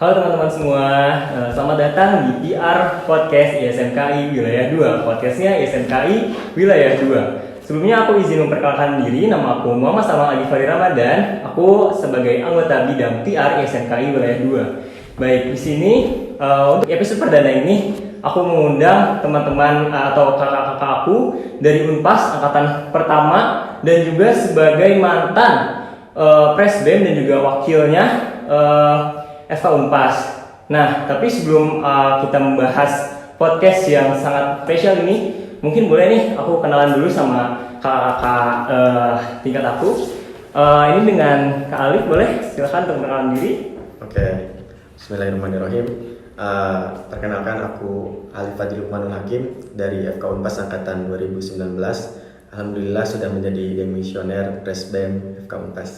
Halo teman-teman semua, selamat datang di PR Podcast ISMKI Wilayah 2. Podcastnya ISMKI Wilayah 2. Sebelumnya aku izin memperkenalkan diri, nama aku Muhammad Salman Agifari Ramadan. Aku sebagai anggota bidang PR ISMKI Wilayah 2. Baik, di sini untuk episode perdana ini aku mengundang teman-teman atau kakak-kakak aku dari Unpas angkatan pertama dan juga sebagai mantan Presbem dan juga wakilnya FK Unpas. Nah, tapi sebelum kita membahas podcast yang sangat spesial ini, mungkin boleh nih aku kenalan dulu sama kakak tingkat aku. Ini dengan Kak Alif, boleh? Silakan untuk kenalan diri. Oke, Bismillahirrahmanirrahim. Perkenalkan, aku Alif Fadil Lukmanul Hakim dari FK Unpas angkatan 2019. Alhamdulillah sudah menjadi demisioner Presbem FK Unpas.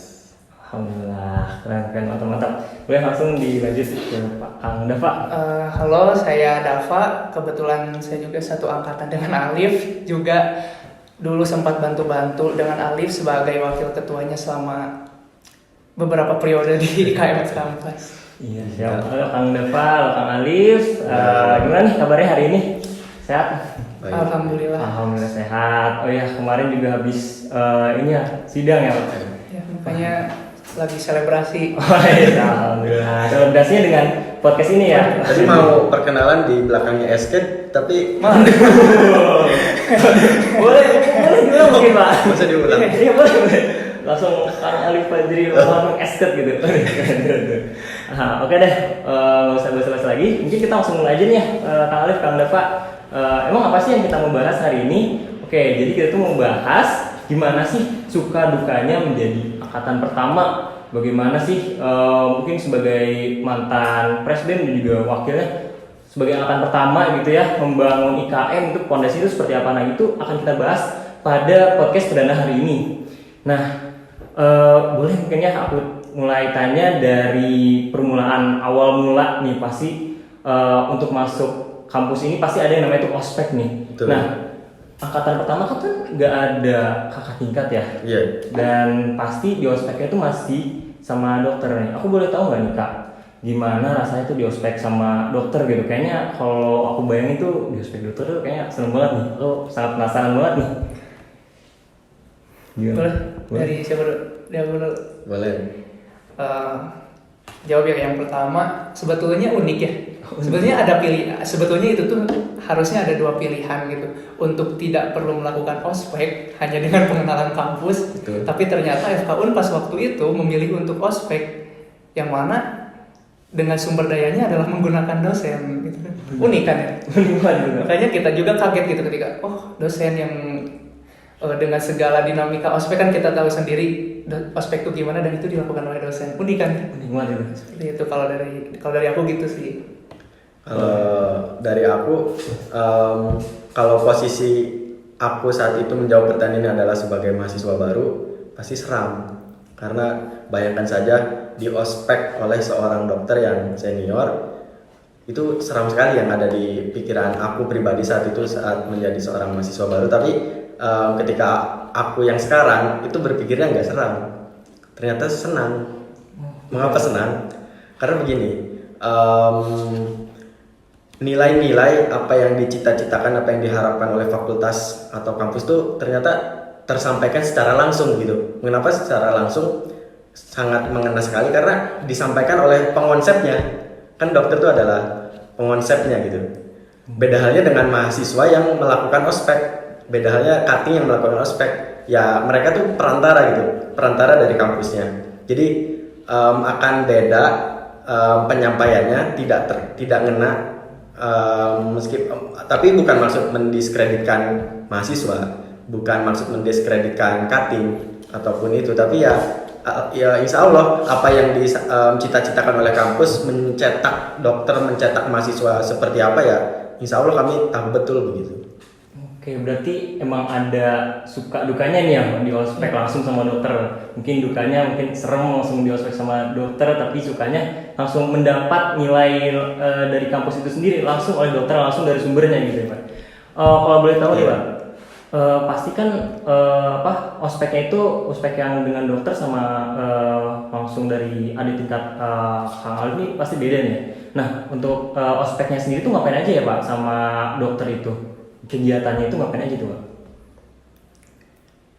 Alhamdulillah, keren, mantap. Boleh langsung dilanjut ke Pak Kang Dava. Halo, saya Dava. Kebetulan saya juga satu angkatan dengan Alif. Juga dulu sempat bantu-bantu dengan Alif sebagai wakil ketuanya selama beberapa periode di KMS Kampus. Iya, siap. Halo Kang Dava, halo Kang Alif. Gimana nih kabarnya hari ini? Sehat? Baik. Alhamdulillah sehat. Oh ya, kemarin juga habis sidang ya Pak? Ya, makanya lagi selebrasi. Oh iya, alhamdulillah. Selebrasinya dengan podcast ini ya. Tadi mau perkenalan di belakangnya Esket, tapi boleh diulang mungkin Pak. Bisa diulang. Iya boleh. Langsung Kang Alif Fajri langsung esket gitu. Oke deh, nggak usah basa-basi lagi. Mungkin kita langsung mulai aja nih ya, Kang Alif, Kang Dava. Emang apa sih yang kita mau bahas hari ini? Oke, jadi kita tuh mau bahas gimana sih suka dukanya menjadi angkatan pertama. Bagaimana sih mungkin sebagai mantan presbem dan juga wakilnya sebagai angkatan pertama gitu ya, membangun IKM itu fondasi itu seperti apa. Nah, itu akan kita bahas pada podcast perdana hari ini. Nah, boleh mungkin ya aku mulai tanya dari permulaan awal mula nih. Pasti untuk masuk kampus ini pasti ada yang namanya itu ospek nih. Betul. Nah, angkatan pertama kan nggak ada kakak tingkat ya. Iya. Dan pasti di ospeknya itu masih sama dokter nih. Aku boleh tahu nggak nih Kak, gimana rasanya tuh di ospek sama dokter gitu? Kayaknya kalau aku bayangin tuh di ospek dokter tuh kayaknya seneng banget nih. Lo sangat penasaran banget nih. Gimana? Boleh? Dari siapa dulu? Dia dulu. Boleh. Jawab yang pertama, sebetulnya unik ya. Sebetulnya itu tuh harusnya ada dua pilihan gitu. Untuk tidak perlu melakukan ospek hanya dengan pengenalan kampus. Betul. Tapi ternyata FK Unpas waktu itu memilih untuk ospek yang mana dengan sumber dayanya adalah menggunakan dosen gitu. Unik kan ya? Unik banget. Makanya kita juga kaget gitu ketika dosen yang dengan segala dinamika ospek kan kita tahu sendiri ospek itu gimana dan itu dilakukan oleh dosen. Unik kan? Unik banget itu. Seperti itu kalau dari aku gitu sih. Kalau dari aku, kalau posisi aku saat itu menjawab pertanyaan ini adalah sebagai mahasiswa baru, pasti seram. Karena bayangkan saja di ospek oleh seorang dokter yang senior, itu seram sekali yang ada di pikiran aku pribadi saat itu saat menjadi seorang mahasiswa baru. Tapi ketika aku yang sekarang itu berpikirnya nggak seram, ternyata senang. Mengapa senang? Karena begini. Nilai-nilai apa yang dicita-citakan, apa yang diharapkan oleh fakultas atau kampus tuh ternyata tersampaikan secara langsung gitu. Mengapa secara langsung? Sangat mengena sekali karena disampaikan oleh pengonsepnya. Kan dokter itu adalah pengonsepnya gitu. Beda halnya dengan mahasiswa yang melakukan ospek. Beda halnya cutting yang melakukan ospek. Ya mereka tuh perantara gitu, perantara dari kampusnya. Jadi akan beda penyampaiannya, tidak ngena. Tapi bukan maksud mendiskreditkan mahasiswa, bukan maksud mendiskreditkan cutting ataupun itu, tapi ya insya Allah apa yang dicita-citakan oleh kampus mencetak dokter, mencetak mahasiswa seperti apa ya, insya Allah kami tahu betul begitu. Oke, berarti emang ada suka dukanya nih ya di ospek langsung sama dokter. Mungkin dukanya mungkin serem langsung di ospek sama dokter, tapi sukanya langsung mendapat nilai dari kampus itu sendiri langsung oleh dokter, langsung dari sumbernya gitu ya Pak. Kalau boleh tahu nih Pak, Pasti kan ospeknya itu ospek yang dengan dokter sama langsung dari adik tingkat Kang Alif ini pasti beda nih. Nah untuk ospeknya sendiri tuh ngapain aja ya Pak sama dokter itu? Kegiatannya itu ngapain aja tuh Pak?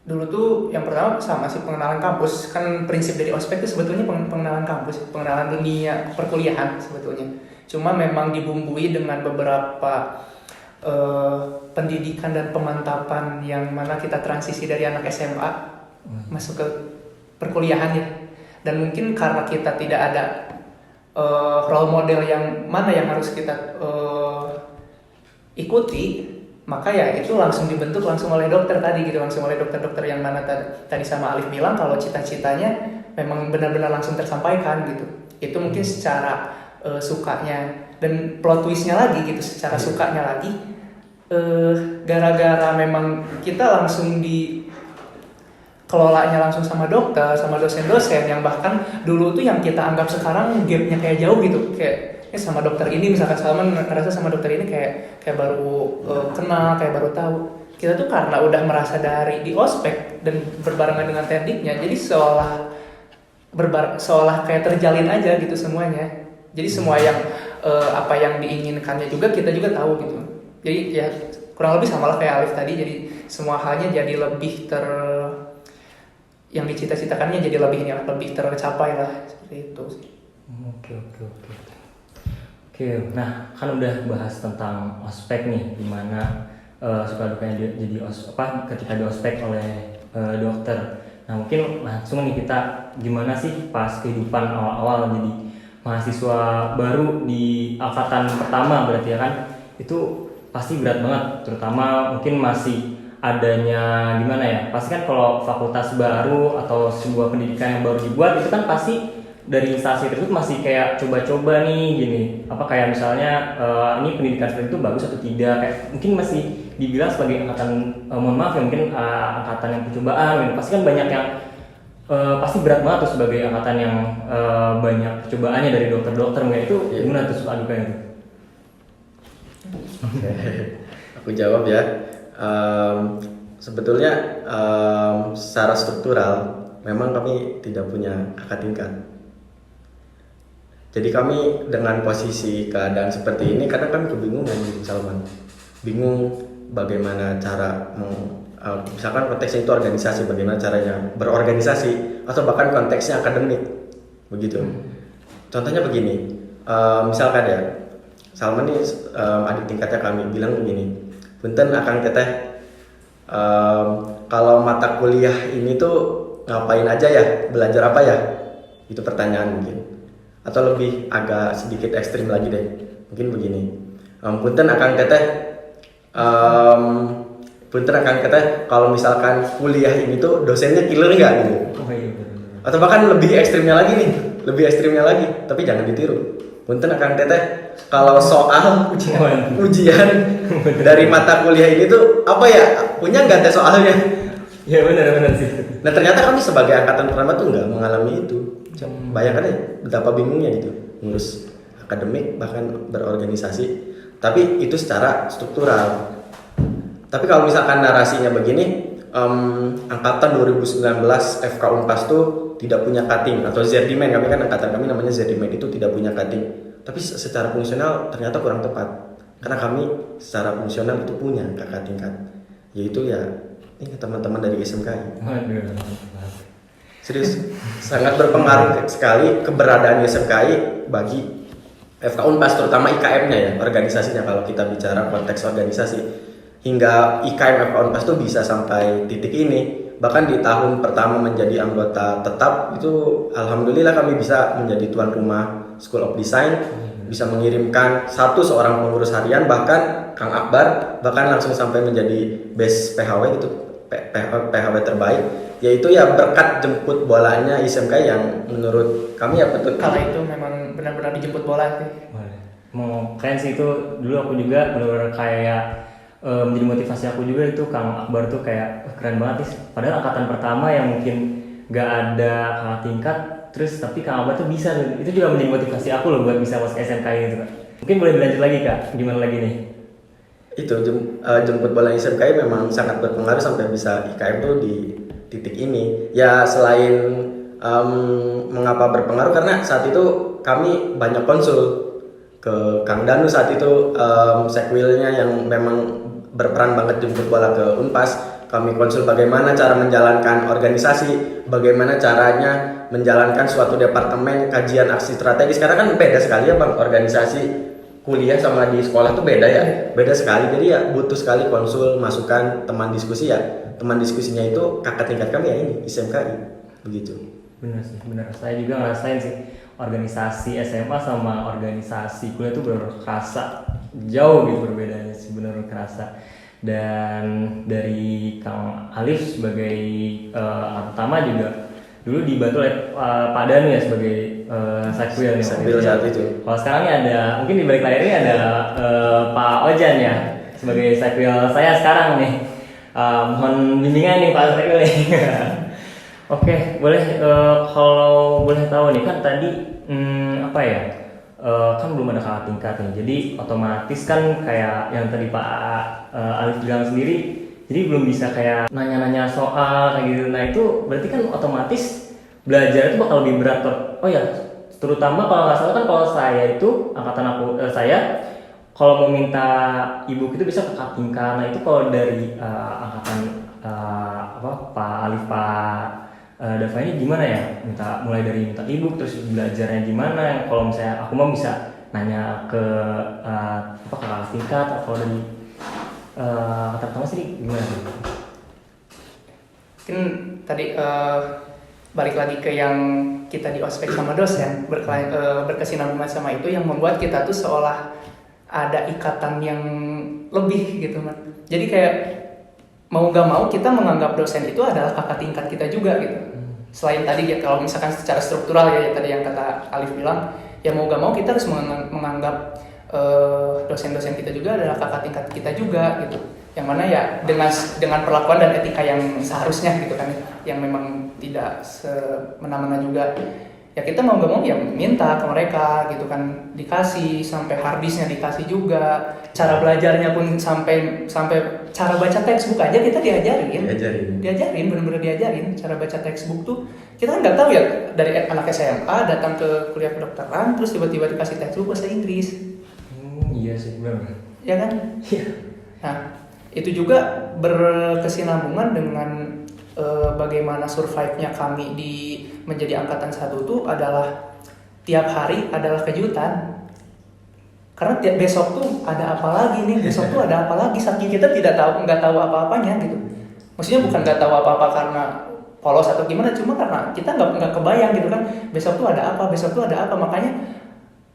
Dulu tuh yang pertama sama sih pengenalan kampus. Kan prinsip dari ospek itu sebetulnya pengenalan kampus, pengenalan dunia perkuliahan sebetulnya. Cuma memang dibumbui dengan beberapa pendidikan dan pemantapan yang mana kita transisi dari anak SMA masuk ke perkuliahan ya. Dan mungkin karena kita tidak ada role model yang mana yang harus kita ikuti, maka ya itu langsung dibentuk langsung oleh dokter tadi gitu, langsung oleh dokter-dokter yang mana tadi sama Alif bilang kalau cita-citanya memang benar-benar langsung tersampaikan gitu. Itu mungkin secara sukanya, dan plot twistnya lagi gitu, secara sukanya lagi gara-gara memang kita langsung kelolanya langsung sama dokter, sama dosen-dosen yang bahkan dulu tuh yang kita anggap sekarang gapnya kayak jauh gitu, kayak sama dokter ini misalkan Salman ngerasa sama dokter ini kayak baru kenal, kayak baru tahu. Kita tuh karena udah merasa dari di ospek dan berbarengan dengan tendiknya, jadi seolah kayak terjalin aja gitu semuanya. Jadi semua yang apa yang diinginkannya juga kita juga tahu gitu. Jadi ya kurang lebih sama lah kayak Alif tadi. Jadi semua halnya jadi lebih yang dicita-citakannya jadi lebih tercapai lah, seperti itu sih. Oke, nah kan udah bahas tentang ospek nih, gimana suka dukanya jadi ketika di ospek oleh dokter. Nah mungkin langsung nih kita gimana sih pas kehidupan awal-awal jadi mahasiswa baru di angkatan pertama berarti ya kan, itu pasti berat banget, terutama mungkin masih adanya gimana ya, pasti kan kalau fakultas baru atau sebuah pendidikan yang baru dibuat itu kan pasti dari instansi tersebut masih kayak coba-coba nih gini, kayak misalnya ini pendidikan seperti itu bagus atau tidak, kayak mungkin masih dibilang sebagai angkatan mohon maaf ya mungkin angkatan yang percobaan gitu. Pasti kan banyak yang pasti berat banget tuh sebagai angkatan yang banyak percobaannya dari dokter-dokter, mungkin itu gimana tuh suka dukanya tuh? Aku jawab ya. Sebetulnya secara struktural memang kami tidak punya kakak tingkat. Jadi kami dengan posisi keadaan seperti ini kadang kami kebingungan Salman. Bingung bagaimana cara misalkan konteksnya itu organisasi, bagaimana caranya berorganisasi, atau bahkan konteksnya akademik begitu. Contohnya begini, misalkan ya Salman nih adik tingkatnya kami bilang begini, punten akang teteh, kalau mata kuliah ini tuh ngapain aja ya, belajar apa ya, itu pertanyaan mungkin. Atau lebih agak sedikit ekstrim lagi deh, mungkin begini, punten akang teteh, kalau misalkan kuliah ini tuh dosennya killer nggak gitu. Atau bahkan lebih ekstrimnya lagi, tapi jangan ditiru. Punten akang teteh, kalau soal ujian dari mata kuliah ini tuh apa ya, punya nggak teh soalnya? Ya benar sih. Nah ternyata kami sebagai angkatan pertama tuh nggak mengalami itu. Bayangkan ya betapa bingungnya gitu ngurus akademik bahkan berorganisasi. Tapi itu secara struktural. Tapi kalau misalkan narasinya begini, angkatan 2019 FK Unpas tuh tidak punya cutting atau ZDMan, kami kan angkatan kami namanya ZDMan, itu tidak punya cutting. Tapi secara fungsional ternyata kurang tepat. Karena kami secara fungsional itu punya kakak tingkat. Yaitu ya ini teman-teman dari SMKI. Serius, sangat berpengaruh sekali keberadaan SMKI bagi FK Unpas, terutama IKM-nya ya, organisasinya. Kalau kita bicara konteks organisasi, hingga IKM FK Unpas tuh bisa sampai titik ini. Bahkan di tahun pertama menjadi anggota tetap itu, alhamdulillah kami bisa menjadi tuan rumah School of Design, bisa mengirimkan seorang pengurus harian, bahkan Kang Akbar, bahkan langsung sampai menjadi best PHW gitu, PHW terbaik. Yaitu ya berkat jemput bolanya ISMK yang menurut kami ya betul. Kalau itu memang benar-benar dijemput bola sih. Mau keren sih itu, dulu aku juga benar-benar kayak menjadi motivasi aku juga itu Kang Akbar tuh kayak keren banget sih. Padahal angkatan pertama yang mungkin nggak ada kakak tingkat, terus tapi Kang Akbar tuh bisa, itu juga menjadi motivasi aku loh buat bisa masuk SMK gitu Kak. Mungkin boleh dilanjut lagi Kak, gimana lagi nih? itu jemput bola SMKI memang sangat berpengaruh sampai bisa IKM tuh di titik ini. Ya selain mengapa berpengaruh karena saat itu kami banyak konsul ke Kang Danu saat itu, sekwilnya yang memang berperan banget jemput bola ke Unpas. Kami konsul bagaimana cara menjalankan organisasi, bagaimana caranya menjalankan suatu departemen kajian aksi strategis. Karena kan beda sekali ya Bang, organisasi kuliah sama di sekolah tuh beda ya, beda sekali. Jadi ya butuh sekali konsul, masukan, teman diskusi ya. Teman diskusinya itu kakak tingkat kami ya ini, SMKI, begitu. Bener sih, bener. Saya juga ngerasain sih organisasi SMA sama organisasi kuliah itu benar kerasa jauh gitu perbedaannya sih, benar kerasa. Dan dari Kang Alif sebagai anak pertama juga dulu dibantu oleh Pak Danu ya sebagai Sakwil nih. Sakwil saat itu. Kalau sekarang nih ada, mungkin di balik layar ini ada Pak Ojan ya sebagai Sakwil saya sekarang nih. Mohon bimbingan nih Pak Sakwil nih. Oke, boleh kalau boleh tahu nih kan tadi apa ya? Kan belum ada kakak tingkat nih, jadi otomatis kan kayak yang tadi Pak Alif bilang sendiri, jadi belum bisa kayak nanya-nanya soal kayak gitu. Nah itu berarti kan otomatis belajar itu bakal lebih berat. Oh ya, terutama kalau nggak salah kan kalau saya itu angkatan saya kalau mau minta ibu itu bisa kakak tingkat. Nah itu kalau dari angkatan Pak Alif, Pak Dava ini gimana ya, mulai dari minta ebook terus belajarnya gimana? Kalau misalnya aku mau bisa nanya ke kakak tingkat atau dari kata pertama sih gimana sih? Mungkin tadi balik lagi ke yang kita di ospek sama dosen berkesinambungan sama itu yang membuat kita tuh seolah ada ikatan yang lebih gitu kan. Jadi kayak mau gak mau kita menganggap dosen itu adalah kakak tingkat kita juga gitu. Selain tadi ya kalau misalkan secara struktural ya tadi yang kata Alif bilang, ya mau gak mau kita harus menganggap dosen-dosen kita juga adalah kakak tingkat kita juga gitu. Yang mana ya dengan perlakuan dan etika yang seharusnya gitu kan, yang memang tidak semena-mena juga. Ya kita mau gak mau ya minta ke mereka gitu kan, dikasih sampai harddisknya dikasih juga, cara belajarnya pun sampai cara baca textbook aja kita diajarin benar-benar diajarin cara baca textbook tuh. Kita kan nggak tahu ya, dari anak SMA datang ke kuliah kedokteran terus tiba-tiba dikasih textbook bahasa Inggris. Iya sih benar. Ya kan? Iya. Nah itu juga berkesinambungan dengan bagaimana survive-nya kami di menjadi angkatan 1 itu adalah tiap hari adalah kejutan. Karena besok tuh ada apa lagi nih, besok tuh ada apa lagi, saking kita nggak tahu apa-apanya gitu. Maksudnya bukan nggak tahu apa-apa karena polos atau gimana, cuma karena kita nggak kebayang gitu kan, besok tuh ada apa, makanya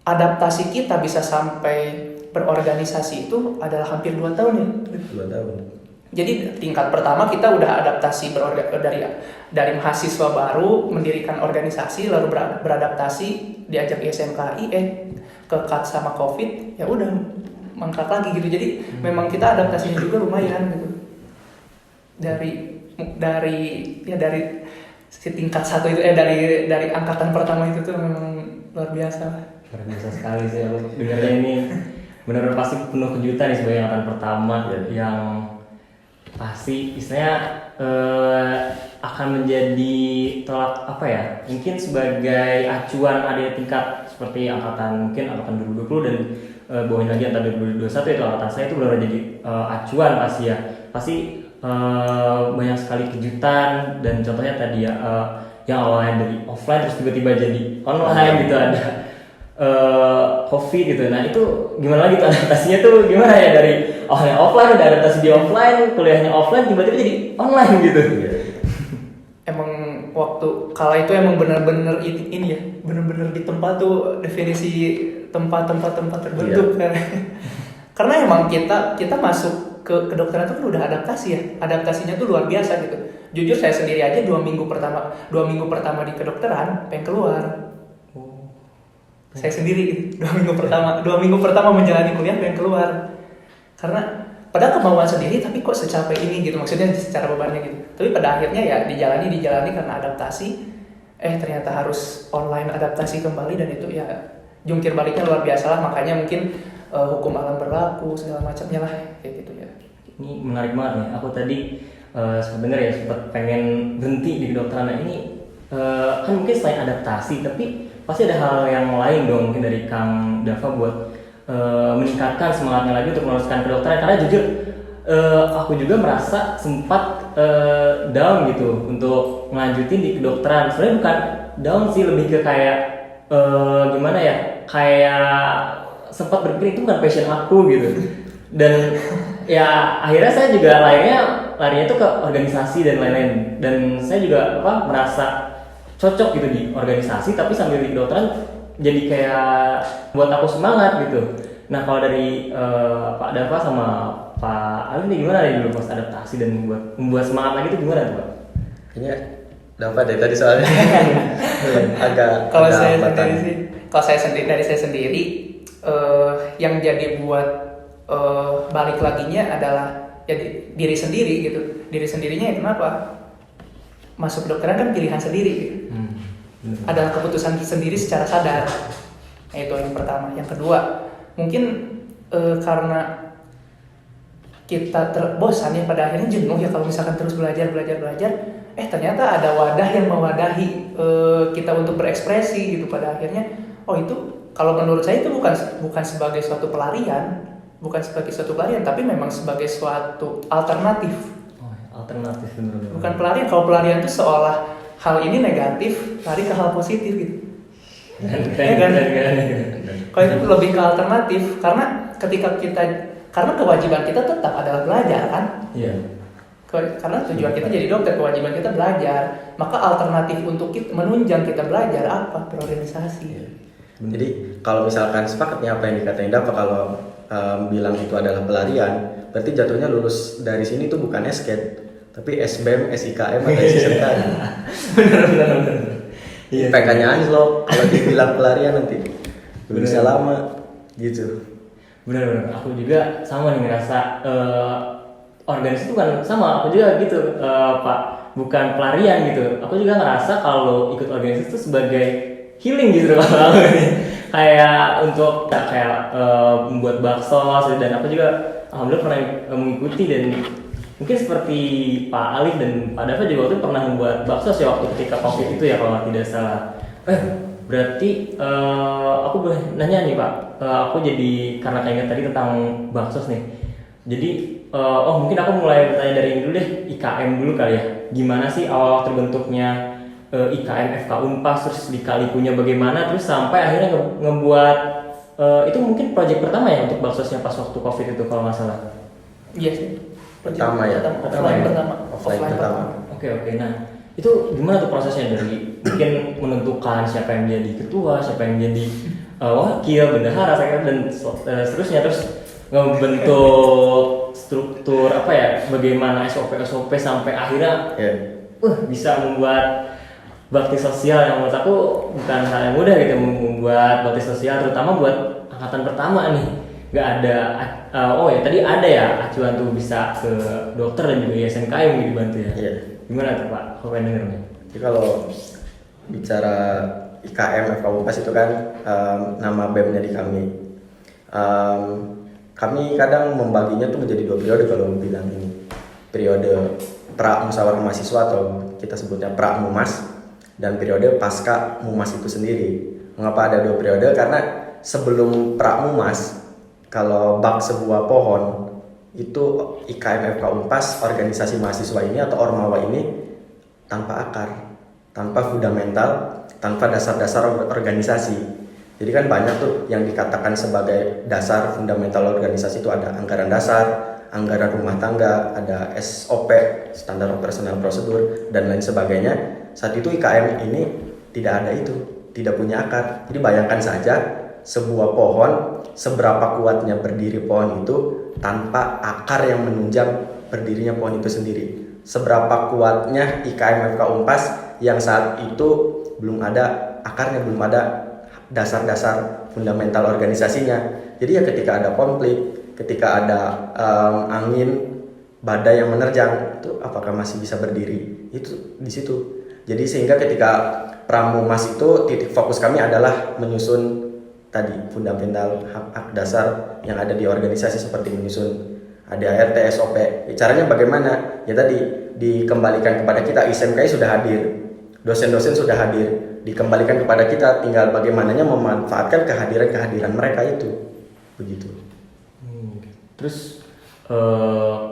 adaptasi kita bisa sampai berorganisasi itu adalah hampir 2 tahun ya. 2 tahun. Jadi tingkat pertama kita udah adaptasi dari mahasiswa baru mendirikan organisasi, lalu beradaptasi diajak SMKI kekat sama COVID, ya udah mangkrak lagi gitu. Jadi memang kita adaptasinya juga lumayan gitu. Dari si tingkat 1 itu dari angkatan pertama itu tuh memang luar biasa. Luar biasa sekali sih aku dengarnya ini. Benar-benar pasti penuh kejutan nih sebagai angkatan pertama yang pasti istilahnya akan menjadi tolak apa ya, mungkin sebagai acuan adik tingkat seperti angkatan 2020 dan bawain lagi angkatan 2021 itu angkatan saya itu benar-benar jadi acuan pasti banyak sekali kejutan. Dan contohnya tadi ya yang awalnya dari offline terus tiba-tiba jadi online gitu, ada COVID gitu. Nah itu gimana lagi tuh adaptasinya tuh gimana ya, dari awalnya offline udah adaptasi di offline, kuliahnya offline tiba-tiba jadi online gitu. Emang waktu kala itu emang benar-benar ini ya, benar-benar di tempat tuh definisi tempat terbentuk kan. Karena emang kita masuk ke kedokteran tuh udah adaptasi ya, adaptasinya tuh luar biasa gitu. Jujur saya sendiri aja 2 minggu pertama di kedokteran pengen keluar. Saya sendiri 2 minggu pertama menjalani kuliah pengen keluar. Karena padahal kemauan sendiri tapi kok secapek ini gitu, maksudnya secara bebannya gitu. Tapi pada akhirnya ya dijalani karena adaptasi. Ternyata harus online adaptasi kembali, dan itu ya jungkir baliknya luar biasa lah. Makanya mungkin hukum alam berlaku segala macamnya lah kayak ini menarik banget nih. Aku tadi sempat dengar ya, sempat pengen berhenti di kedokteran. Nah ini kan mungkin selain adaptasi, tapi pasti ada hal yang lain dong mungkin dari Kang Dava buat meningkatkan semangatnya lagi untuk meneruskan kedokteran. Karena jujur aku juga merasa sempat down gitu untuk ngelanjutin di kedokteran. Sebenarnya bukan down sih, lebih ke kayak gimana ya, kayak sempat berpikir itu bukan passion aku gitu. Dan ya akhirnya saya juga larinya tuh ke organisasi dan lain-lain. Dan saya juga merasa cocok gitu di organisasi, tapi sambil di kedokteran jadi kayak buat aku semangat gitu. Nah kalau dari Pak Dava sama Pak Alif nih gimana nih dulu pas adaptasi dan membuat semangat lagi itu gimana tuh Pak? Kayaknya dapat deh tadi soalnya agak Kalau agak saya hambatan. sendiri sih, dari saya sendiri yang jadi buat balik laginya adalah jadi diri sendiri gitu. Diri sendirinya itu kenapa? Masuk kedokteran kan pilihan sendiri gitu. Adalah keputusan sendiri secara sadar. Nah, itu yang pertama. Yang kedua, mungkin karena kita bosan ya, pada akhirnya jenuh ya kalau misalkan terus belajar. Ternyata ada wadah yang mewadahi kita untuk berekspresi gitu. Pada akhirnya, itu kalau menurut saya itu bukan sebagai suatu pelarian, tapi memang sebagai suatu alternatif. Alternatif bener-bener. Bukan pelarian. Kalau pelarian itu seolah hal ini negatif, lari ke hal positif gitu. Kalau itu lebih ke alternatif, karena karena kewajiban kita tetap adalah belajar kan. Iya. Karena tujuan kita jadi dokter, kewajiban kita belajar. Maka alternatif untuk kita menunjang kita belajar apa? Berorganisasi. Jadi kalau misalkan sepakatnya apa yang dikatain Dava, kalau bilang itu adalah pelarian, berarti jatuhnya lulus dari sini tuh bukan SKED, tapi SBM, SIKM atau SSMK. Bener. Iya. PK-nya anjlok kalau dibilang pelarian nanti bisa lama gitu. Bener. Aku juga sama nih ngerasa organisasi itu kan sama. Aku juga gitu Pak, bukan pelarian gitu. Aku juga ngerasa kalau ikut organisasi itu sebagai healing gitu kalau aku nih. Kayak untuk membuat bakso, dan aku juga alhamdulillah pernah mengikuti, dan mungkin seperti Pak Alif dan Pak Dava juga waktu itu pernah membuat bakso sih waktu ketika COVID itu ya kalau tidak salah. Berarti aku boleh nanya nih Pak, aku jadi karena keinget tadi tentang bakso nih. Jadi mungkin aku mulai bertanya dari ini dulu deh, IKM dulu kali ya. Gimana sih awal terbentuknya IKM FK Unpas, terus dikali-punya bagaimana, terus sampai akhirnya ngebuat itu mungkin proyek pertama ya untuk baksosnya pas waktu COVID itu kalau nggak salah. Iya sih. Pertama ya? Offline pertama. Oke. Nah, itu gimana tuh prosesnya dari mungkin menentukan siapa yang jadi ketua, siapa yang jadi wakil, bendahara, dan seterusnya, terus ngebentuk struktur bagaimana SOP sampai akhirnya bisa membuat bakti sosial yang menurut aku bukan hal yang mudah gitu, membuat bakti sosial terutama buat angkatan pertama nih. Nggak ada tadi ada ya acuan tuh bisa ke dokter dan juga ISMK yang dibantu ya. Iya. Gimana tuh Pak? Aku pengen denger nih. Jadi kalau bicara IKM FK Unpas itu kan nama BEM-nya di kami. Kami kadang membaginya tuh menjadi 2 periode kalau bilang ini. Periode pra musyawarah mahasiswa atau kita sebutnya pra mumas, dan periode pasca mumas itu sendiri. Mengapa ada 2 periode? Karena sebelum pra mumas, kalau bak sebuah pohon itu IKM FK Unpas, organisasi mahasiswa ini atau Ormawa ini tanpa akar, tanpa fundamental, tanpa dasar-dasar organisasi. Jadi kan banyak tuh yang dikatakan sebagai dasar fundamental organisasi itu ada anggaran dasar, anggaran rumah tangga, ada SOP, standar operasional prosedur, dan lain sebagainya. Saat itu IKM ini tidak ada itu, tidak punya akar. Jadi bayangkan saja sebuah pohon, seberapa kuatnya berdiri pohon itu tanpa akar yang menunjang berdirinya pohon itu sendiri. Seberapa kuatnya IKM FK Unpas yang saat itu belum ada akarnya, belum ada dasar-dasar fundamental organisasinya. Jadi ya ketika ada konflik, ketika ada angin, badai yang menerjang, itu apakah masih bisa berdiri? Itu di situ. Jadi sehingga ketika pramumas itu titik fokus kami adalah menyusun tadi fundamental hak dasar yang ada di organisasi, seperti menyusun ada ADART, SOP. Caranya bagaimana? Ya tadi dikembalikan kepada kita. ISMKI sudah hadir, dosen-dosen sudah hadir, dikembalikan kepada kita, tinggal bagaimananya memanfaatkan kehadiran mereka itu, begitu. Terus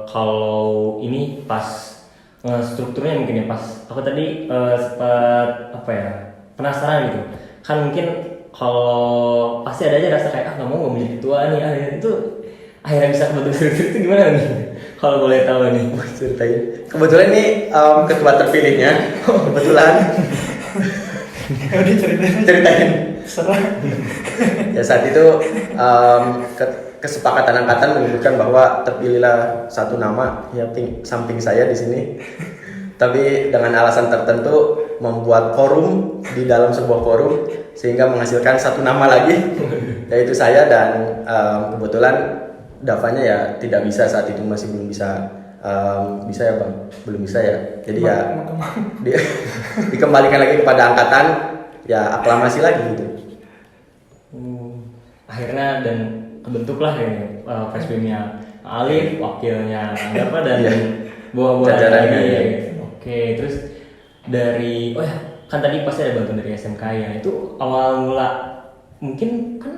kalau ini pas strukturnya mungkin ya pas aku tadi sempat penasaran gitu kan, mungkin kalau pasti ada aja rasa kayak nggak mau menjadi ketua nih, itu akhirnya bisa kebetulan itu gimana nih kalau boleh tahu nih? Ceritain. Kebetulan ini ketua terpilihnya kebetulan. Ceritain. Ya saat itu kesepakatan angkatan menyebutkan bahwa terpilihlah satu nama ya samping saya di sini. Tapi dengan alasan tertentu membuat forum di dalam sebuah forum sehingga menghasilkan satu nama lagi yaitu saya, dan kebetulan Davanya ya tidak bisa saat itu, masih belum bisa ya Bang, belum bisa ya. Jadi ya dikembalikan lagi kepada angkatan, ya aklamasi lagi gitu. Akhirnya dan kebentuklah ini Prespimnya Alif, wakilnya Dava dan buah-buah jajarannya ya. Oke, terus dari kan tadi pasti ada bantuan dari SMKI ya. Itu awal mula mungkin kan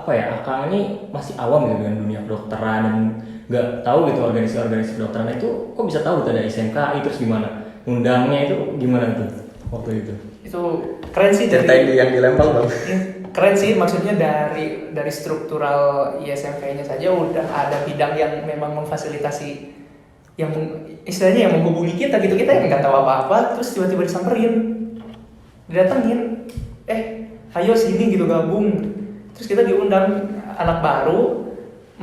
Akang ini masih awam gitu dengan dunia kedokteran dan nggak tahu gitu organisasi kedokteran itu, kok bisa tahu gitu ada SMKI, terus gimana undangnya, itu gimana tuh waktu itu? Itu keren sih, ceritain yang di Lembang Bang. Keren sih, maksudnya dari struktural ISMK-nya saja udah ada bidang yang memang memfasilitasi, yang istilahnya yang menghubungi kita gitu, kita yang nggak tahu apa-apa terus tiba-tiba disamperin, didatengin, ayo sini gitu gabung, terus kita diundang, anak baru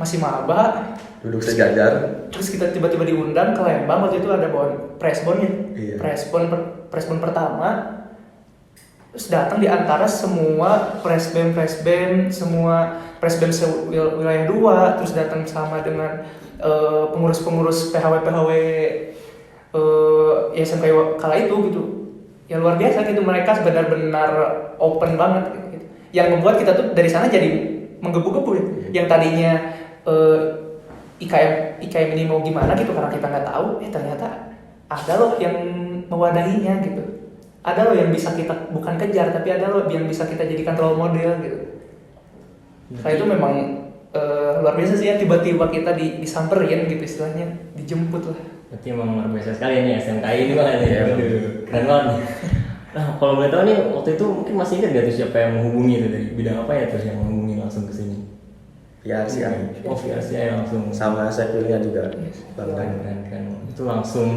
masih maba duduk sejajar, terus kita tiba-tiba diundang ke Lembang. Waktu itu ada presbon ya, iya. presbon pertama, terus datang di antara semua presbem semua presbem wilayah 2, terus datang sama dengan pengurus PHW SMK kala itu gitu. Ya luar biasa gitu, mereka benar-benar open banget gitu. Yang membuat kita tuh dari sana jadi menggebu-gebu ya. Yang tadinya IKM ini mau gimana gitu karena kita nggak tahu, ternyata ada loh yang mewadahinya gitu. Ada loh yang bisa kita bukan kejar, tapi ada loh yang bisa kita jadikan role model gitu. Nah itu memang luar biasa sih ya, tiba-tiba kita disamperin gitu istilahnya, dijemput lah. Berarti emang luar biasa sekali nih SMKI ini Bang ya. Keren banget nih. Nah kalau boleh tahu nih, waktu itu mungkin masih ingat gak tuh siapa yang menghubungi itu, dari bidang apa ya terus yang menghubungi langsung ke sini? VRCI. Oh VRCI langsung. Sama Sekvilnya juga Bang Dan. Keren. Itu langsung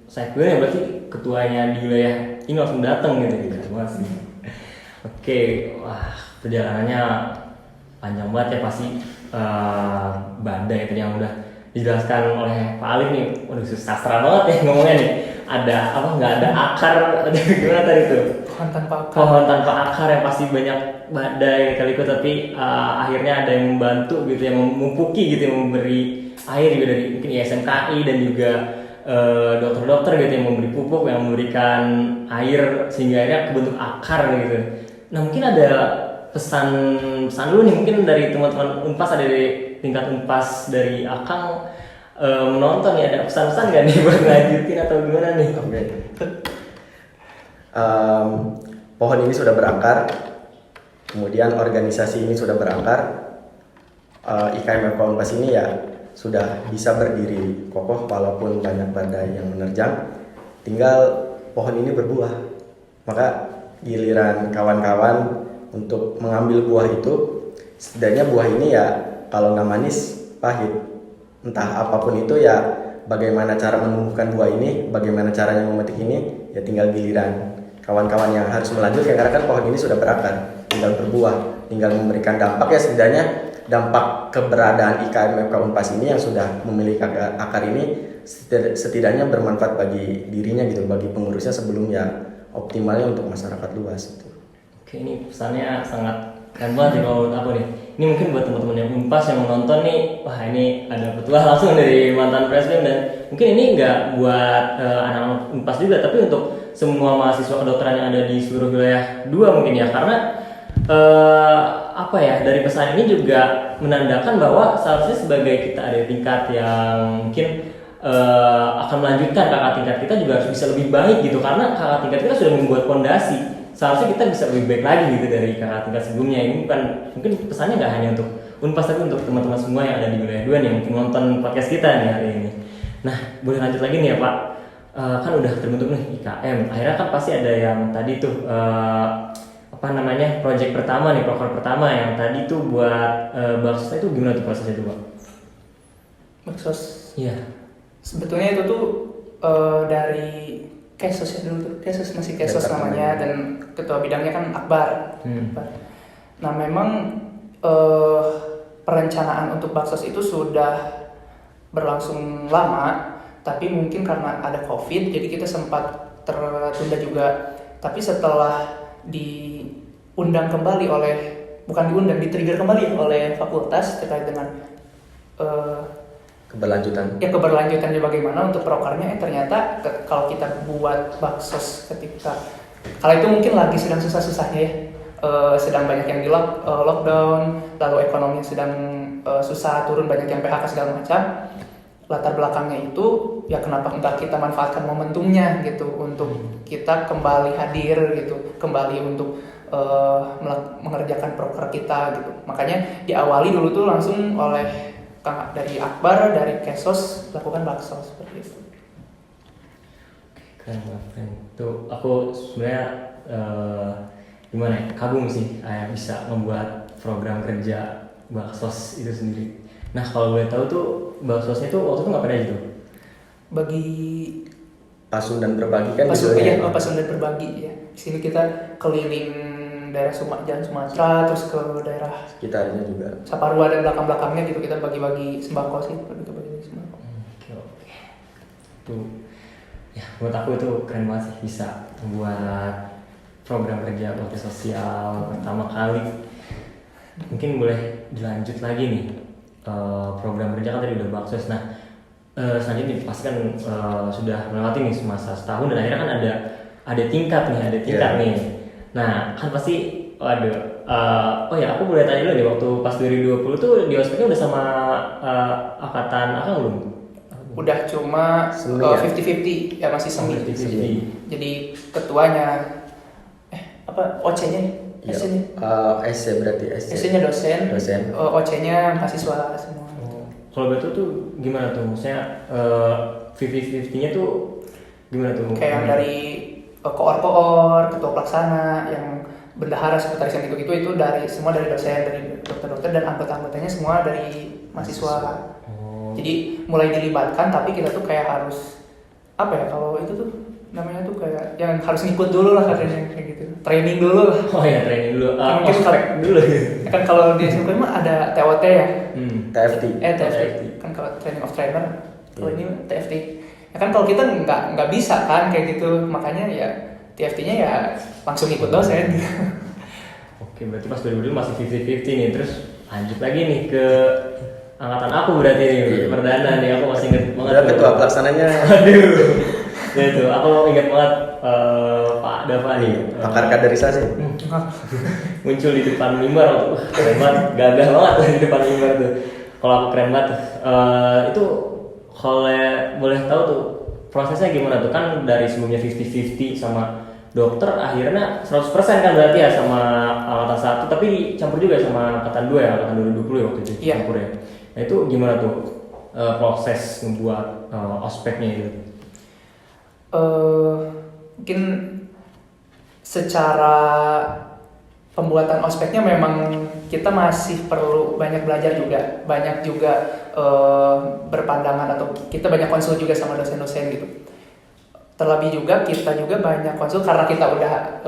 Sekvilnya berarti ketuanya di wilayah ini langsung datang gitu. Masih. Oke, wah perjalanannya panjang banget ya pasti, badai tadi yang udah dijelaskan oleh Pak Alif nih. Waduh sastra banget ya ngomongnya nih. Ada apa, nggak ada akar, gimana tadi tuh? Pohon tanpa akar yang pasti banyak badai kali itu, tapi akhirnya ada yang membantu gitu, yang memupuki gitu, yang memberi air juga dari mungkin ISMKI dan juga dokter-dokter gitu yang memberi pupuk, yang memberikan air sehingga akhirnya kebentuk akar gitu. Nah mungkin ada pesan dulu nih mungkin dari teman-teman Unpas, ada dari tingkat Unpas dari Akang menonton ya, ada pesan-pesan nggak nih buat lanjutin atau gimana nih? Oke. Pohon ini sudah berakar, kemudian organisasi ini sudah berakar, IKM Unpas ini ya sudah bisa berdiri kokoh walaupun banyak badai yang menerjang. Tinggal pohon ini berbuah, maka giliran kawan-kawan untuk mengambil buah itu, setidaknya buah ini ya kalau nggak manis pahit, entah apapun itu ya, bagaimana cara menumbuhkan buah ini, bagaimana caranya memetik ini, ya tinggal giliran kawan-kawan yang harus melanjutkan, karena kan pohon ini sudah berakar, tinggal berbuah, tinggal memberikan dampak ya, setidaknya dampak keberadaan IKM FK Unpas ini yang sudah memiliki akar ini setidaknya bermanfaat bagi dirinya gitu, bagi pengurusnya sebelum ya optimalnya untuk masyarakat luas gitu. Oke, ini pesannya sangat keren banget ya kalau aku nih. Ini mungkin buat teman-teman yang Unpas yang menonton nih, wah ini ada petuah langsung dari mantan presiden, dan mungkin ini nggak buat anak-anak Unpas juga, tapi untuk semua mahasiswa kedokteran yang ada di seluruh wilayah 2 mungkin ya, karena apa ya, dari pesan ini juga menandakan bahwa seharusnya sebagai kita ada di tingkat yang mungkin akan melanjutkan kakak tingkat kita juga harus bisa lebih baik gitu, karena kakak tingkat kita sudah membuat fondasi, seharusnya kita bisa lebih baik lagi gitu dari kakak tingkat sebelumnya. Ini bukan, mungkin pesannya nggak hanya untuk Unpas tapi untuk teman-teman semua yang ada di wilayah 2 nih, mungkin nonton podcast kita nih hari ini. Nah, boleh lanjut lagi nih ya Pak. Kan udah terbentuk nih IKM, akhirnya kan pasti ada yang tadi tuh apa namanya, project pertama nih, proker pertama yang tadi tuh buat bakso itu gimana tuh prosesnya tuh Pak? Baksos. Iya. Sebetulnya itu tuh dari Kesos ya dulu tuh, Kesos masih Kesos namanya, dan ketua bidangnya kan Akbar. Akbar. Nah memang perencanaan untuk Baksos itu sudah berlangsung lama, tapi mungkin karena ada COVID, jadi kita sempat tertunda juga. Tapi setelah diundang kembali oleh, bukan diundang, di-trigger kembali oleh fakultas terkait dengan keberlanjutannya bagaimana untuk prokernya, ternyata kalau kita buat baksos ketika kala itu mungkin lagi sedang susah-susahnya ya, sedang banyak yang di lockdown, lalu ekonomi sedang susah turun, banyak yang PHK segala macam. Latar belakangnya itu ya kenapa enggak kita manfaatkan momentumnya gitu untuk kita kembali hadir gitu, kembali untuk mengerjakan proker kita gitu. Makanya diawali dulu tuh langsung oleh dari Akbar, dari Kesos lakukan bakso seperti itu. Keren. Tuh aku sebenarnya gimana ya, kagum sih bisa membuat program kerja baksos itu sendiri. Nah kalau boleh tahu tuh baksosnya tuh waktu itu ngapain aja tuh? Bagi Pasun dan berbagi kan pasun dan berbagi ya. Di sini kita keliling daerah Sumatera, terus ke daerah sekitarnya juga. Saparua dan belakang-belakangnya gitu, kita bagi-bagi sembako sih, bagi-bagi sembako. Oke. Tuh, ya menurut aku itu keren banget sih bisa membuat program kerja bakti sosial pertama kali. Mungkin boleh dilanjut lagi nih, program kerja kan tadi udah baksos. Nah, selanjutnya pasti kan sudah melewati nih masa setahun dan akhirnya kan ada tingkat nih. Nah kan pasti oh ya aku boleh tanya dulu deh, waktu pas 2020 tuh di ospeknya udah sama angkatan akang belum? Udah cuma 50-50 ya, masih semi. Jadi ketuanya OC-nya SC berarti SC-nya dosen. OC-nya mahasiswa semua. Kalau betul tuh gimana tuh? Maksudnya 50-50-nya tuh gimana tuh? Kayak yang dari koor, ketua pelaksana, yang bendahara, sekretaris yang gitu-gitu, itu semua dari dosen, dari dokter-dokter, dan anggota-anggotanya semua dari mahasiswa. Jadi mulai dilibatkan, tapi kita tuh kayak harus kalau itu tuh namanya tuh kayak yang harus ngikut dulu lah katanya, kayak gitu. Training dulu lah. Oh ya, training dulu. Mungkin dulu. Kan kalau di SMP mah ada TOT ya. TFT. Kan kalau training of trainer, kalau ini TFT. Ya kan kalau kita nggak bisa kan kayak gitu, makanya ya TFT-nya ya langsung ikut dosen. Oke, berarti pas 2020 masih 50-50 nih, terus lanjut lagi nih ke angkatan aku berarti nih, perdana nih, aku masih inget banget. Udah ketua pelaksananya. Aduh. Ya itu, aku inget banget Pak Dava nih. Pakar kaderisasi. Muncul di depan mimbar, keren banget, gagah banget di depan mimbar tuh. Kalau aku keren banget, itu kalau boleh tahu tuh prosesnya gimana tuh, kan dari sebelumnya 50-50 sama dokter akhirnya 100% kan berarti ya sama angkatan 1, tapi campur juga sama angkatan 2 ya, angkatan 2020 ya waktu itu campur ya. Nah itu gimana tuh proses membuat ospeknya itu? Mungkin secara pembuatan ospeknya memang kita masih perlu banyak belajar juga, banyak juga berpandangan, atau kita banyak konsul juga sama dosen-dosen gitu. Terlebih juga kita juga banyak konsul karena kita udah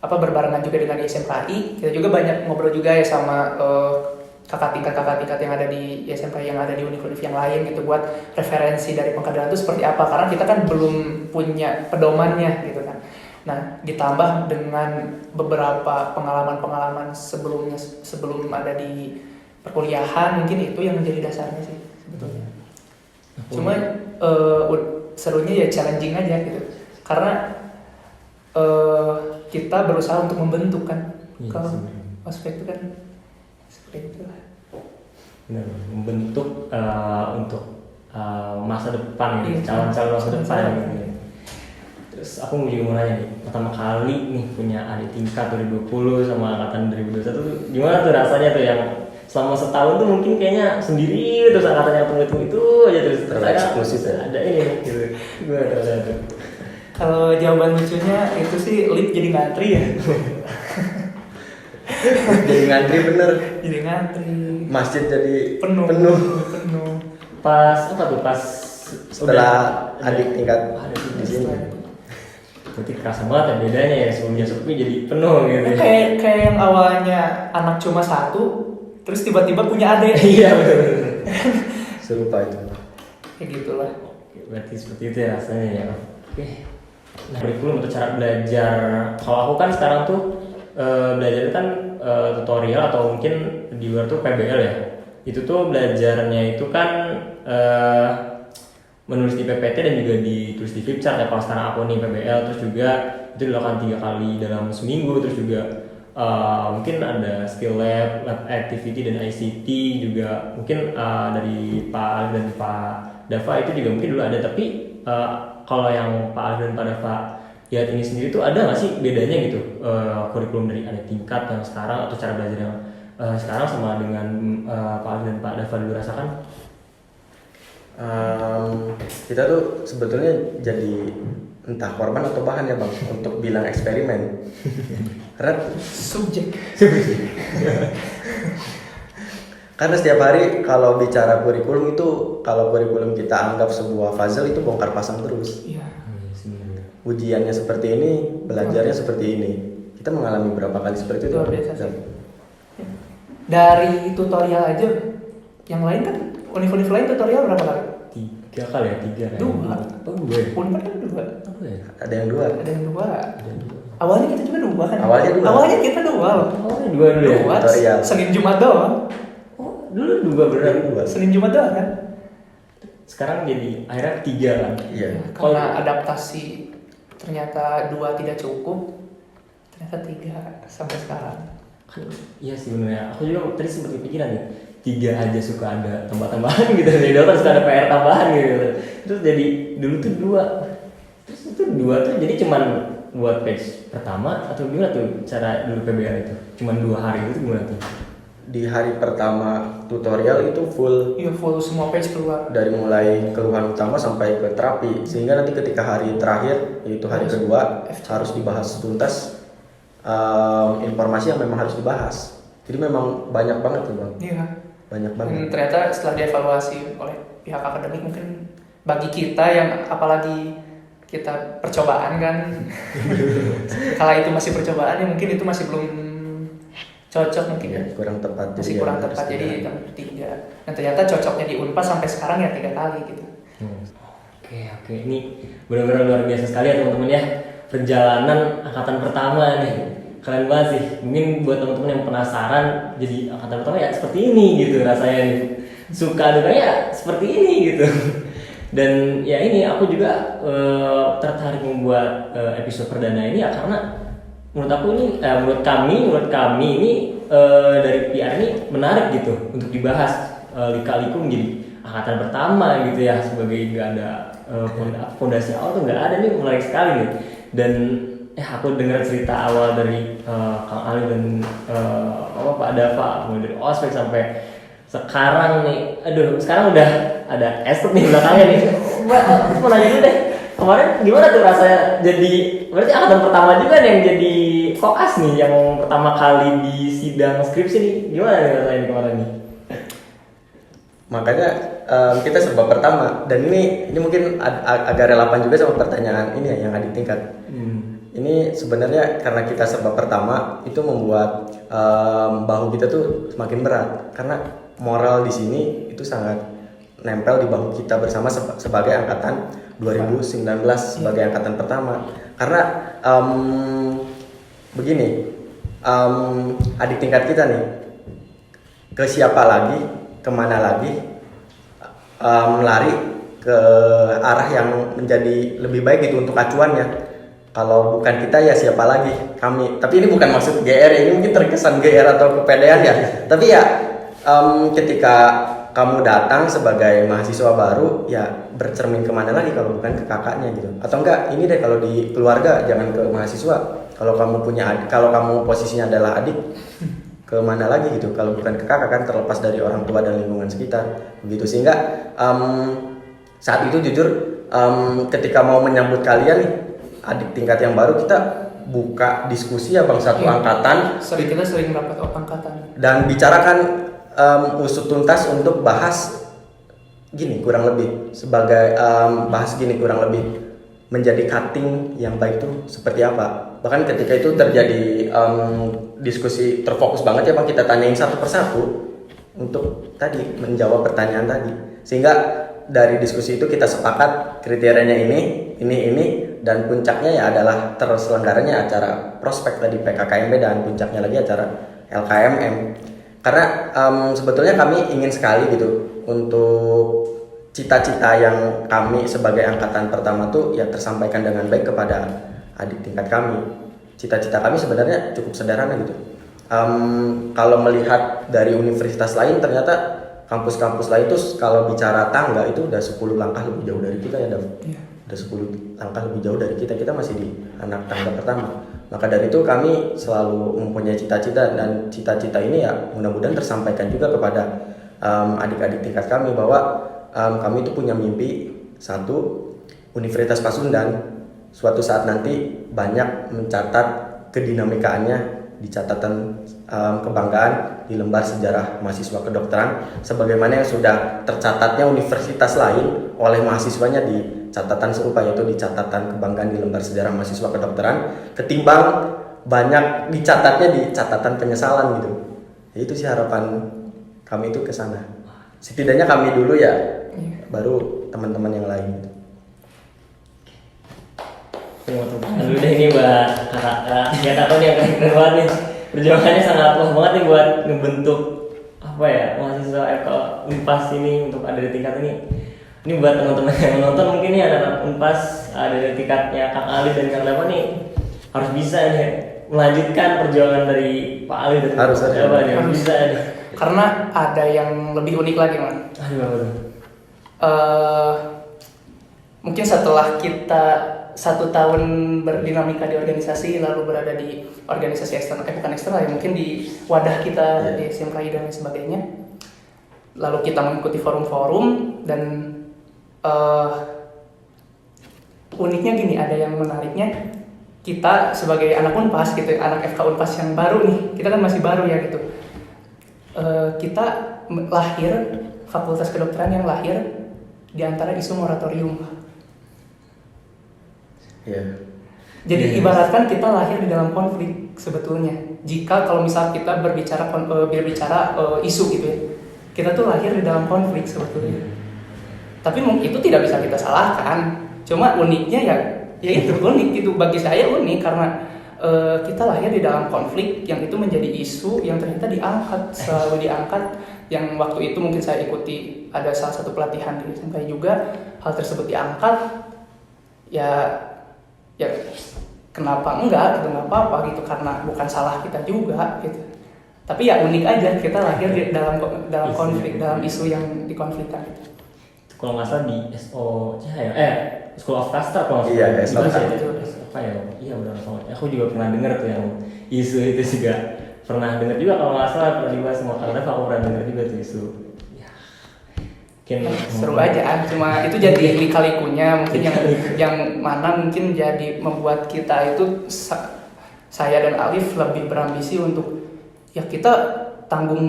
berbarengan juga dengan ISMKI, kita juga banyak ngobrol juga ya sama kakak tingkat yang ada di ISMKI, yang ada di univ-univ yang lain gitu, buat referensi dari pengkaderan itu seperti apa, karena kita kan belum punya pedomannya gitu kan. Nah, ditambah dengan beberapa pengalaman-pengalaman sebelum ada di perkuliahan, mungkin itu yang menjadi dasarnya sih sebetulnya. Cuma serunya ya challenging aja gitu, karena kita berusaha untuk membentuk kan Iya, Kalau sebenarnya. ospek itu kan seperti itu lah. Benar, membentuk untuk masa depan gitu, Iya, calon-calon masa depan calon. gitu. Terus aku juga mau nanya nih, pertama kali nih punya adik tingkat 2020 sama angkatan 2021 tuh gimana tuh rasanya tuh yang selama setahun tuh mungkin kayaknya sendiri terus angkatan yang tunggu itu aja terus Terlalu eksklusif ya? ada ini gitu. Gimana tuh rasanya tuh? Kalau jawaban lucunya itu sih lift jadi ngantri ya. Jadi ngantri bener, Jadi ngantri. masjid jadi Penuh. penuh. Penuh. Pas apa tuh pas Setelah udah adik tingkat ada di sini. berarti kerasa banget ya bedanya ya sebelumnya sepi jadi penuh gitu. Kayak yang awalnya anak cuma satu, terus tiba-tiba punya adik. Iya betul. Serupa itu. Kayak gitulah. Oke, berarti seperti itu ya rasanya ya. Oke. Nah, kurikulum untuk cara belajar. Kalau aku kan sekarang tuh belajar kan tutorial atau mungkin di luar tuh PBL ya. Itu tuh belajarnya itu kan menulis di PPT dan juga ditulis di flipchart ya. Kalau sekarang aku nih PBL, terus juga itu dilakukan 3 kali dalam seminggu, terus juga mungkin ada skill lab, lab activity dan ICT juga mungkin dari Pak Ali dan Pak Dava itu juga mungkin dulu ada, tapi kalau yang Pak Ali dan Pak Dava lihat ini sendiri tuh ada nggak sih bedanya gitu kurikulum dari adik tingkat yang sekarang atau cara belajar yang sekarang sama dengan Pak Ali dan Pak Dava dulu rasakan? Kita tuh sebetulnya jadi entah korban atau bahan ya bang untuk bilang eksperimen. Karena Subjek. Karena setiap hari kalau bicara kurikulum itu, kalau kurikulum kita anggap sebuah puzzle itu bongkar pasang terus. Iya. Ujiannya seperti ini, belajarnya seperti ini. Kita mengalami berapa kali seperti itu? Luar biasa sih. Dari tutorial aja, yang lain kan univ-univ lain tutorial berapa kali? 3 kali ya, 3 kan? 2. Oh 2 ya? Unpad kan 2. Apa ya? Ada yang 2. Ada yang 2. Ada 2. Awalnya kita juga 2 kan? Awalnya 2. Awalnya kita 2 loh. Oh 2 dulu ya? 2. Tutorial. Senin Jumat doang. Oh dulu 2 beneran? Dua. Senin Jumat doang kan? Sekarang jadi akhirnya 3 kan? Iya. Karena adaptasi ternyata 2 tidak cukup, ternyata 3 sampai sekarang. Kan iya sih benernya, aku juga tadi sempat kepikiran nih 3 aja suka ada tambah-tambahan gitu dari dokter suka ada PR tambahan gitu. Terus jadi dulu tuh 2. Terus itu 2 tuh jadi cuman buat page pertama atau gimana tuh cara dulu PBL itu? Cuman 2 hari itu gimana tuh? Di hari pertama tutorial itu full Iya full semua page keluar. dari mulai keluhan utama sampai ke terapi, sehingga nanti ketika hari terakhir yaitu hari kedua harus dibahas tuntas informasi yang memang harus dibahas. Jadi memang banyak banget tuh bang, Iya. banyak banget. Ternyata setelah dievaluasi oleh pihak akademik mungkin bagi kita yang apalagi kita percobaan kan, kalau itu masih percobaan ya mungkin itu masih belum cocok mungkin ya. Kurang tepat. Masih jadi kurang harus tepat jadi tidak. tambah 3. Dan ternyata cocoknya di Unpad sampai sekarang ya 3 kali gitu. Oke, ini benar-benar luar biasa sekali ya teman-teman ya, perjalanan angkatan pertama nih, keren banget sih. Mungkin buat teman-teman yang penasaran jadi angkatan pertama ya seperti ini gitu rasanya nih, suka dukanya ya seperti ini gitu. Dan ya ini aku juga tertarik membuat episode perdana ini ya karena menurut aku ini menurut kami ini dari PR ini menarik gitu untuk dibahas lika-liku menjadi angkatan pertama gitu ya, sebagai nggak ada fondasi awal tuh nggak ada nih, menarik sekali nih. Dan aku dengar cerita awal dari Kang Ali dan Pak Dava mulai dari ospek sampai sekarang nih, aduh sekarang udah ada estet nih belakangnya nih. Mbak, aku mau nanya dulu deh, kemarin gimana tuh rasanya jadi, berarti angkatan pertama juga nih yang jadi koas nih, yang pertama kali di sidang skripsi nih, gimana nih rasanya kemarin nih? Makanya kita serba pertama, dan ini mungkin agak relevan juga sama pertanyaan ini ya yang adik tingkat. Ini sebenarnya karena kita serba pertama itu membuat bahu kita tuh semakin berat, karena moral di sini itu sangat nempel di bahu kita bersama sebagai angkatan 2019 sebagai angkatan pertama. Karena begini, adik tingkat kita nih ke siapa lagi, kemana lagi, lari ke arah yang menjadi lebih baik gitu untuk acuannya. kalau bukan kita ya siapa lagi, kami. Tapi ini bukan maksud GR, ini mungkin terkesan GR atau kepedean ya. Tapi ya ketika kamu datang sebagai mahasiswa baru, ya bercermin kemana lagi kalau bukan ke kakaknya gitu. Atau enggak, ini deh, kalau di keluarga jangan ke mahasiswa. Kalau kamu punya adik, kalau kamu posisinya adalah adik, ke mana lagi gitu kalau bukan ke kakak kan, terlepas dari orang tua dan lingkungan sekitar begitu. Sehingga saat itu jujur ketika mau menyambut kalian nih, adik tingkat yang baru, kita buka diskusi ya bang, satu angkatan. Kita sering rapat angkatan Dan bicarakan usut tuntas untuk bahas gini kurang lebih, sebagai bahas gini kurang lebih, menjadi cutting yang baik itu seperti apa. Bahkan ketika itu terjadi diskusi terfokus banget ya bang, kita tanyain satu persatu untuk tadi menjawab pertanyaan tadi. Sehingga dari diskusi itu kita sepakat kriterianya ini, dan puncaknya ya adalah terselenggaranya acara prospek tadi PKKMB, dan puncaknya lagi acara LKMM. Karena sebetulnya kami ingin sekali gitu untuk cita-cita yang kami sebagai angkatan pertama tuh ya tersampaikan dengan baik kepada adik tingkat kami. Cita-cita kami sebenarnya cukup sederhana gitu. Kalau melihat dari universitas lain, ternyata kampus-kampus lain itu kalau bicara tangga itu udah 10 langkah lebih jauh dari kita ya Dav. Iya. Udah 10 langkah lebih jauh dari kita masih di anak tangga pertama. Maka dari itu kami selalu mempunyai cita-cita, dan cita-cita ini ya mudah-mudahan tersampaikan juga kepada adik-adik tingkat kami, bahwa kami itu punya mimpi satu, Universitas Pasundan suatu saat nanti banyak mencatat kedinamikaannya di catatan kebanggaan di lembar sejarah mahasiswa kedokteran, sebagaimana yang sudah tercatatnya universitas lain oleh mahasiswanya di catatan serupa, yaitu di catatan kebanggaan di lembar sejarah mahasiswa kedokteran, ketimbang banyak dicatatnya di catatan penyesalan gitu. Ya, itu sih harapan kami itu ke sana. Setidaknya kami dulu ya, baru teman-teman yang lain gitu. Dulu deh ini buat kakak ya, tahu nih yang keren banget nih, perjuangannya sangat wah banget nih buat ngebentuk apa ya mahasiswa FK Unpas ini untuk ada di tingkat ini. Ini buat teman-teman yang menonton mungkin nih, anak-anak Unpas ada di tingkatnya Kang Ali dan Kang Dava nih, harus bisa nih melanjutkan perjuangan dari Pak Ali dan harus bisa nih. Karena ada yang lebih unik lagi man. Mungkin setelah kita 1 tahun berdinamika di organisasi, lalu berada di organisasi eksternal, bukan eksternal ya, mungkin di wadah kita di SMKI dan lain sebagainya, lalu kita mengikuti forum-forum, dan uniknya gini, ada yang menariknya, kita sebagai anak Unpas gitu, anak FK Unpas yang baru nih, kita kan masih baru ya gitu, kita lahir, Fakultas Kedokteran yang lahir di antara isu moratorium. Jadi ibaratkan kita lahir di dalam konflik sebetulnya. Jika kalau misal kita berbicara isu gitu ya, kita tuh lahir di dalam konflik sebetulnya. Tapi itu tidak bisa kita salahkan. Cuma uniknya ya itu unik gitu, bagi saya unik karena kita lahir di dalam konflik yang itu menjadi isu yang ternyata selalu diangkat. Yang waktu itu mungkin saya ikuti ada salah satu pelatihan di SMK juga, hal tersebut diangkat. Ya kenapa enggak gitu, nggak apa-apa gitu, karena bukan salah kita juga gitu. Tapi ya unik aja kita lahir di dalam konflik, dalam isu yang dikonflikkan gitu. Kalau nggak salah di School of Caster kalau nggak salah. Apa ya? Iya benar banget. Aku juga pernah dengar tuh yang isu itu juga pernah dengar juga, kalau nggak salah pernah dibahas sama Kang Dava, aku pernah dengar juga tuh isu. Seru aja, cuma itu jadi lika-likunya mungkin yang mana mungkin jadi membuat kita itu, saya dan Alif lebih berambisi untuk ya kita tanggung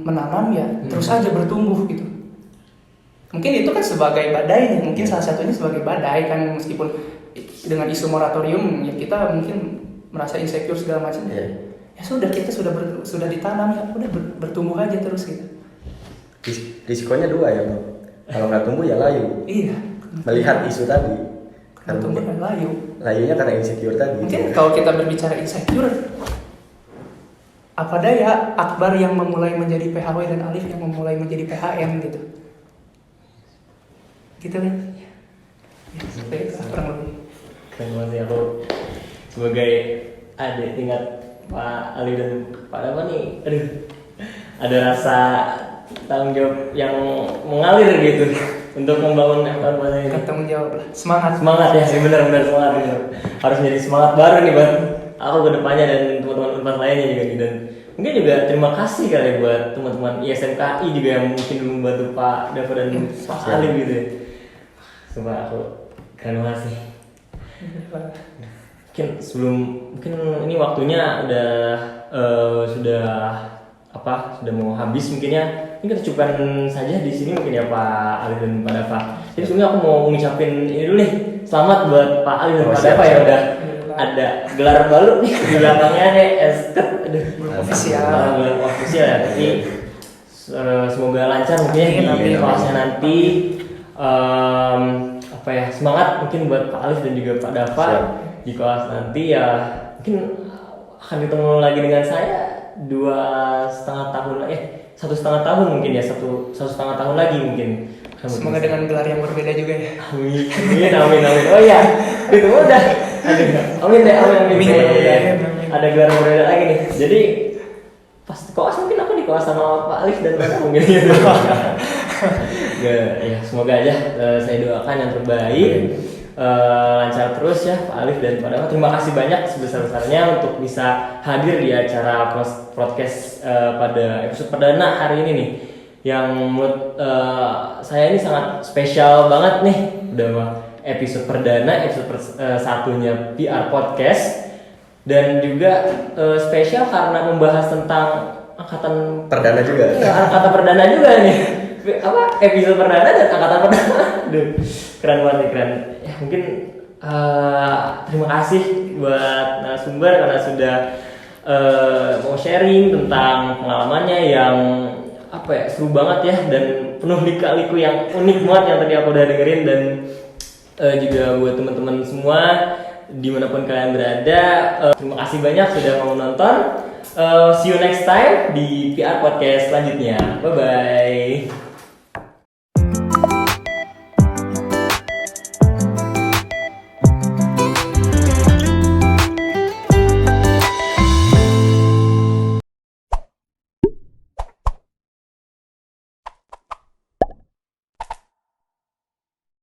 menanam ya terus aja bertumbuh gitu. Mungkin itu kan sebagai badai, mungkin salah satunya sebagai badai kan, meskipun dengan isu moratorium ya kita mungkin merasa insecure segala macam. Ya sudah, kita sudah ditanam ya udah bertumbuh aja terus gitu. Risikonya 2 ya bang, kalau nggak tumbuh ya layu. Iya. Melihat isu tadi. Kalau tumbuh kan layu. Layunya karena insecure tadi. Mungkin kalau kita berbicara insecure, apa daya Akbar yang memulai menjadi PHW dan Alif yang memulai menjadi PHM gitu. Gitu kan? Ya, kurang lebih. Keren banget sih aku sebagai adik tingkat Pak Ali dan Pak Dava nih, aduh, ada rasa tanggung jawab yang mengalir gitu untuk membangun FK ini. Tanggung jawab lah, semangat. Semangat ya, benar-benar semangat gitu. Harus jadi semangat baru nih buat aku ke depannya dan teman-teman Unpad lainnya juga nih. Dan mungkin juga terima kasih kali buat teman-teman ISMKI juga yang mungkin membantu Pak Dava dan Pak Ali gitu ya. Sumpah aku keren banget sih. Mungkin ini waktunya udah sudah mau habis mungkinnya. Ini kita cukupkan saja di sini mungkin ya Pak Ali dan Pak Dava. Jadi sebelumnya aku mau ngucapin ini dulu nih, selamat buat Pak Ali dan Pak Dava ya udah ada gelar baru nih di belakangnya nih, esket, belum official. Belum official ya, tapi semoga lancar mungkin di kelasnya nanti. Semangat mungkin buat Pak Alif dan juga Pak Dava di kelas nanti ya, mungkin akan ketemu lagi dengan saya 1,5 tahun mungkin ya, 1,5 tahun lagi mungkin. Semoga dengan gelar yang berbeda juga ya. Amin. Oh iya, itu udah. Amin. Ada gelar yang berbeda lagi nih. Jadi pas koas mungkin aku di koas sama Pak Alif dan Pak Dava mungkin gitu. Ya semoga aja, saya doakan yang terbaik, lancar terus ya Pak Alif dan Pak Dava. Terima kasih banyak sebesar-besarnya untuk bisa hadir di acara podcast pada episode perdana hari ini nih, yang menurut saya ini sangat spesial banget nih. Udah episode perdana, satunya PR Podcast, dan juga spesial karena membahas tentang angkatan Perdana juga. Iya, angkatan perdana juga nih. Episode perdana dan angkatan perdana. Aduh, keren banget nih, keren. Ya, mungkin terima kasih buat narasumber karena sudah mau sharing tentang pengalamannya yang seru banget ya, dan penuh lika-liku yang unik banget yang tadi aku udah dengerin. Dan juga buat teman-teman semua dimanapun kalian berada, terima kasih banyak sudah mau nonton. See you next time di PR Podcast selanjutnya. Bye bye.